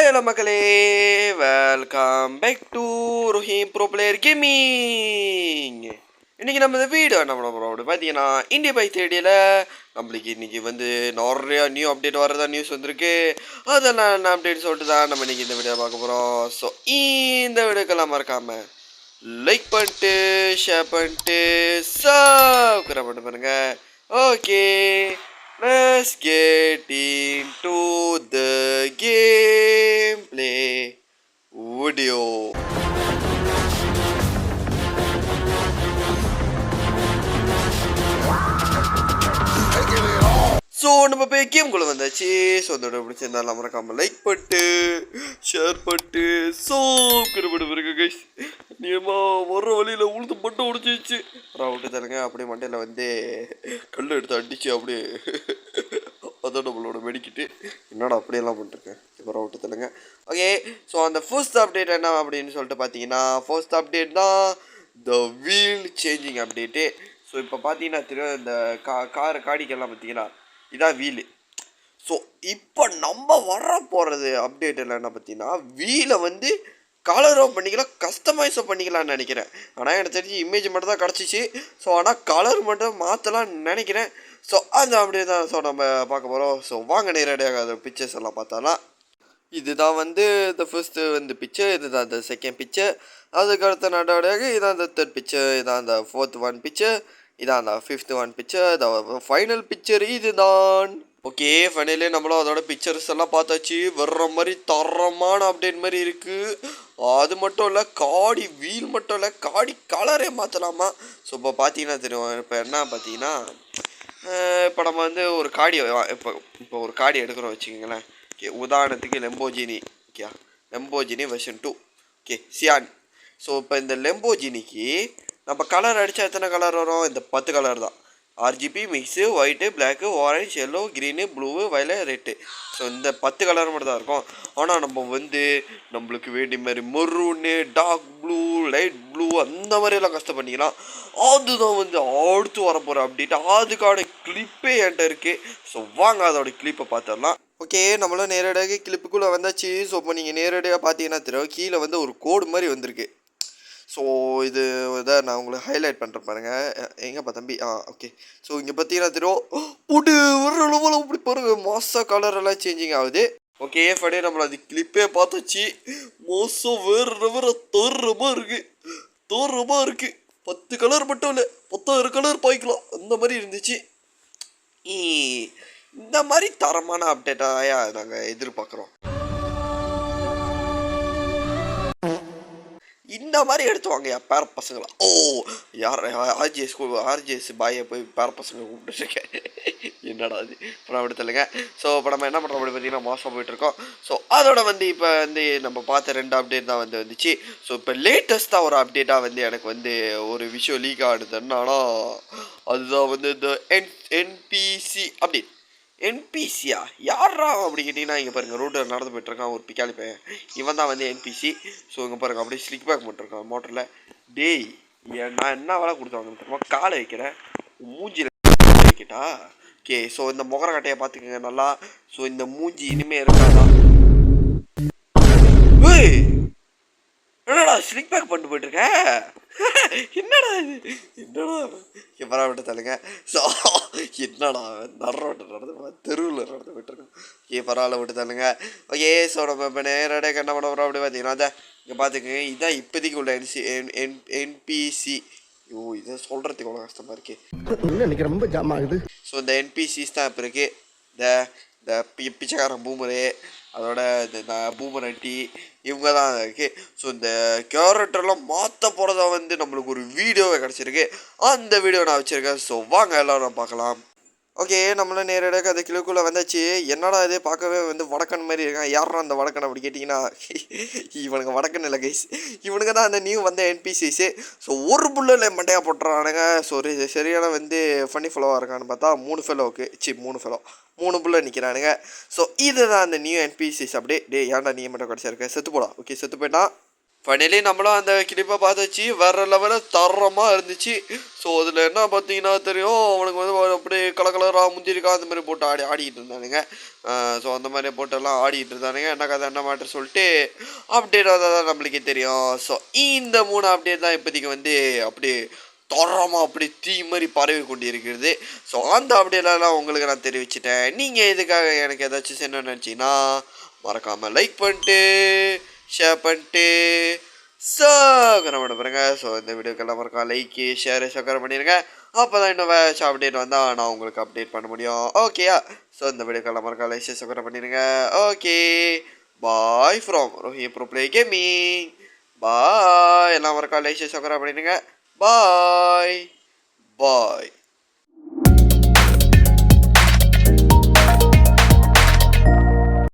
Hello மக்களே, welcome back to Rohim pro player gaming. இன்னைக்கு நம்ம இந்த வீடியோ என்ன பண்ண போகிறோம் அப்படி பார்த்தீங்கன்னா, இந்தியா பை தேடியில் நம்மளுக்கு இன்னைக்கு வந்து நிறையா நியூ அப்டேட் வரதா நியூஸ் வந்திருக்கு. அதெல்லாம் என்ன அப்டேட் சொல்லிட்டு தான் நம்ம இன்னைக்கு இந்த வீடியோ பார்க்க போகிறோம். ஸோ இந்த வீடியோக்கெல்லாம் மறக்காமல் லைக் பண்ணிட்டு ஷேர் பண்ணிட்டு சப்ஸ்கிரைப் பண்ணிட்டு பாருங்க. Okay, let's get into the gameplay video. So நம்ம போய் கேம்குள்ளே வந்தாச்சு. ஸோ அதோட பிடிச்சிருந்தாலும் மறக்காமல் லைக் பண்ணிட்டு ஷேர் பண்ணிட்டு சப்ஸ்கிரைப் பண்ணி பாருங்க கைஸ். நியமாக வர்ற வழியில் உளுந்து மட்டும் உடிச்சிச்சு அப்புறம் விட்டு தருங்க. அப்படியே மண்டையில் வந்து கல் எடுத்து அடிச்சு அப்படியே அதோட நம்மளோட வெடிக்கிட்டு என்னோட அப்படியெல்லாம் பண்ணிருக்கேன். அப்புறம் விட்டு தருங்க. ஓகே, ஸோ அந்த ஃபர்ஸ்ட் அப்டேட் என்ன அப்படின்னு சொல்லிட்டு பார்த்தீங்கன்னா, ஃபர்ஸ்ட் அப்டேட் தான் the wheel changing update. So இப்போ பார்த்தீங்கன்னா தெரியும், இந்த காடிக்கெல்லாம் பார்த்தீங்கன்னா இதான் வீலு. ஸோ இப்போ நம்ம வர போகிறது அப்டேட் இல்லைன்னா பார்த்தீங்கன்னா, வீலை வந்து கலரோ பண்ணிக்கலாம், கஸ்டமைஸோ பண்ணிக்கலாம்னு நினைக்கிறேன். ஆனால் எனக்கு தெரிஞ்சு இமேஜ் மட்டும் தான் கிடச்சிச்சு. ஸோ ஆனால் கலர் மட்டும் மாற்றலாம்னு நினைக்கிறேன். ஸோ அந்த அப்படியே தான் ஸோ நம்ம பார்க்க போகிறோம். ஸோ வாங்க நேரடியாக அது பிக்சர்ஸ் எல்லாம் பார்த்தாலாம். இதுதான் வந்து இந்த ஃபர்ஸ்ட்டு வந்து பிக்சர், இதுதான் இந்த செகண்ட் பிக்சர். அதுக்கு அடுத்த நடவடிக்கையாக இதான் இந்த தேர்ட் பிக்சர், இதான் இந்த ஃபோர்த் ஒன் பிக்சர், இதான் அந்த ஃபிஃப்த் ஒன் பிக்சர், இந்த ஃபைனல் பிக்சர் இதுதான். ஓகே, ஃபைனலி நம்மளும் அதோட பிக்சர்ஸ் எல்லாம் பார்த்தாச்சு. வர்ற மாதிரி தரமான அப்டேட் மாதிரி இருக்குது. அது மட்டும் இல்லை, காடி வீல் மட்டும் இல்லை, காடி கலரே மாற்றலாமா. ஸோ இப்போ பார்த்தீங்கன்னா தெரியும். இப்போ என்ன பார்த்தீங்கன்னா, இப்போ நம்ம வந்து ஒரு காடி இப்போ ஒரு காடி எடுக்கிறோம் வச்சுக்கோங்களேன். ஓகே, உதாரணத்துக்கு Lamborghini. Okay, Lamborghini version 2. Okay, Sian. So இப்போ இந்த லெம்போஜினிக்கு நம்ம கலர் அடித்தா எத்தனை கலர் வரும்? இந்த 10 கலர் தான். RGB mix, white, black, orange, yellow, green, blue, violet, red. So இந்த 10 கலர் மட்டும் தான் இருக்கும். ஆனால் நம்ம வந்து நம்மளுக்கு வேண்டிய மாதிரி maroon, dark blue, light blue அந்த மாதிரியெல்லாம் கஷ்டம் பண்ணிக்கலாம். அதுதான் வந்து அடுத்து வர போகிற அப்டேட். அதுக்கான கிளிப்பே என்கிட்ட இருக்குது. ஸோ வாங்க அதோட கிளிப்பை பார்த்துடலாம். ஓகே, நம்மளும் நேரடியாக கிளிப்புக்குள்ளே வந்தாச்சு. ஸோ இப்போ நீங்கள் நேரடியாக பார்த்தீங்கன்னா தெரியும், கீழே வந்து ஒரு கோடு மாதிரி வந்திருக்கு. ஸோ இது இதை நான் உங்களுக்கு ஹைலைட் பண்ணுறேன் பாருங்கள். எங்கேப்பா தம்பி? ஓகே. ஸோ இங்கே பார்த்தீங்கன்னா தெரியும், புட்டு ஒரு அளவில் இப்படி பாருங்கள், மாசா கலரெல்லாம் சேஞ்சிங் ஆகுது. ஓகே, ஃபடே நம்மளை அது கிளிப்பே பார்த்தாச்சு. மோசம் வேறு தோறமாக இருக்குது. 10 கலர் மட்டும் இல்லை, 10 கலர் பாய்க்கலாம் அந்த மாதிரி இருந்துச்சு. இந்த மாதிரி தரமான அப்டேட்டாக நாங்கள் எதிர்பார்க்குறோம். இந்த மாதிரி எடுத்துவாங்க பேர பசங்களா. யார் ஆர்ஜிஎஸ் பாயை போய் பேர பசங்க கூப்பிட்டுருக்கேன். என்னடா அது படம் எடுத்துலங்க. ஸோ இப்போ நம்ம என்ன பண்ணுறோம் அப்படி பார்த்தீங்கன்னா, மோசமாக போயிட்டுருக்கோம். ஸோ அதோட வந்து இப்போ வந்து நம்ம பார்த்த 2 அப்டேட் தான் வந்துச்சு. ஸோ இப்போ லேட்டஸ்ட்டாக ஒரு அப்டேட்டாக வந்து எனக்கு வந்து ஒரு விஷயம் லீக் ஆகுதுன்னா, அதுதான் வந்து இந்த என்பிசி அப்டேட். என்பிசியா யாரா அப்படி கேட்டிங்கன்னா, இங்கே பாருங்கள், ரூட்டில் நடந்து போய்ட்டுருக்கான் ஒரு பிக்காலி பையன். இவன் தான் வந்து என்பிசி. ஸோ இங்கே பாருங்கள், அப்படியே ஸ்லிக் பேக் பண்ணிட்டுருக்கான் மோட்டரில். டேய், நான் என்ன வேலை கொடுத்தாங்கன்னு தெரியுமா? காலை வைக்கிறேன் மூஞ்சியில் வைக்கிட்டா. ஓகே, ஸோ இந்த முகர கட்டையை பார்த்துக்கோங்க நல்லா. ஸோ இந்த மூஞ்சி இனிமேல் இருக்காதான். என்னடா ஸ்லிக் பேக் பண்ணிட்டு போயிட்டுருக்க? என்னடா இது? என்னடா எப்பரா விட்டு தள்ளுங்க. ஸோ என்னடா நடந்து தெருவில் நடந்து போயிட்டுருக்கோம். ஓகே, பரவாயில்ல, விட்டு தள்ளுங்க. ஓகே, ஸோ நம்ம இப்போ நேரடியாக என்ன பண்ண போகிறோம் அப்படி பார்த்தீங்கன்னா, அதான் இங்கே பார்த்துக்கோங்க, இதுதான் இப்போதைக்கு உள்ள என்பிசி. இதை சொல்கிறதுக்கு அவ்வளோ கஷ்டமாக இருக்குது. எனக்கு ரொம்ப ஜாம் ஆகுது. ஸோ இந்த என்பிசிஸ் தான் இப்போ இருக்குது. இந்த பிச்சைக்காரன் பூமரு, அதோட இந்த பூமரட்டி, இவங்க தான் இருக்குது. ஸோ இந்த கேரக்டர்லாம் மாற்ற போகிறதா வந்து நம்மளுக்கு ஒரு வீடியோவே கிடச்சிருக்கு. அந்த வீடியோ நான் வச்சுருக்கேன். ஸோ வாங்க எல்லோரும் பார்க்கலாம். ஓகே, நம்மளும் நேரடியாக அந்த கிலோக்குள்ளே வந்தாச்சு. என்னடா இது பார்க்கவே வந்து வடக்கன் மாதிரி இருக்கான். யாரா அந்த வடக்கன் அப்படி கேட்டிங்கன்னா, இவனுங்க வடக்கன் இல்லை கைஸ், இவனுங்க தான் அந்த நியூ வந்த என்பிசிஸு. ஸோ ஒரு புல்லில் மண்டையாக போட்டுறானுங்க. ஸோ சரியான வந்து ஃபன்னி ஃபெலோவாக இருக்கான்னு பார்த்தா 3 ஃபெலோவுக்கு 3 புல்ல நிற்கிறானுங்க. ஸோ இதுதான் அந்த நியூ என்பிசிஸ். அப்படியே டே ஏன்டா நீ மட்டும் கிடச்சிருக்க, செத்து போடா. ஓகே, செத்து போயிட்டான். ஃபைனலி நம்மளும் அந்த கிளிப்பை பார்த்தாச்சு, வேற லெவலில் தரமாக இருந்துச்சு. ஸோ அதில் என்ன பார்த்தீங்கன்னா தெரியும், அவனுக்கு வந்து அப்படியே கலராக முந்திரிக்கா அந்த மாதிரி போட்டு ஆடிக்கிட்டு இருந்தானுங்க. ஸோ அந்த மாதிரி போட்டெல்லாம் ஆடிக்கிட்டு இருந்தானுங்க. என்ன கதை என்ன மேட்ரு சொல்லிட்டு அப்டேட் வந்தால் தான் நம்மளுக்கே தெரியும். ஸோ இந்த 3 அப்டேட் தான் இப்போதைக்கு வந்து அப்படியே தரமாக அப்படி தீ மாதிரி பரவி கொண்டு இருக்கிறது. ஸோ அந்த அப்டேட்லாம் உங்களுக்கு நான் தெரிவிச்சிட்டேன். நீங்கள் இதுக்காக எனக்கு ஏதாச்சும் செய்யணும்னு நினச்சிங்கன்னா மறக்காமல் லைக் பண்ணிட்டு ஷேர் பண்ணிட்டு சப்ஸ்கிரைப் பண்ணுங்க. ஸோ இந்த வீடியோக்கெல்லாம் மறக்காம லைக்கு ஷேரு சப்ஸ்கிரைப் பண்ணிடுங்க. அப்போ தான் இன்னும் வேறு அப்டேட் வந்தால் நான் உங்களுக்கு அப்டேட் பண்ண முடியும். ஓகேயா? ஸோ இந்த வீடியோக்கெல்லாம் மறக்காம லைக் ஷேர் சப்ஸ்கிரைப் பண்ணிடுங்க. Okay, bye from Rohi pro play gaming. Bye, எல்லாம் மறக்காம லைக் ஷேர் சப்ஸ்கிரைப் பண்ணிடுங்க. பாய் பாய்.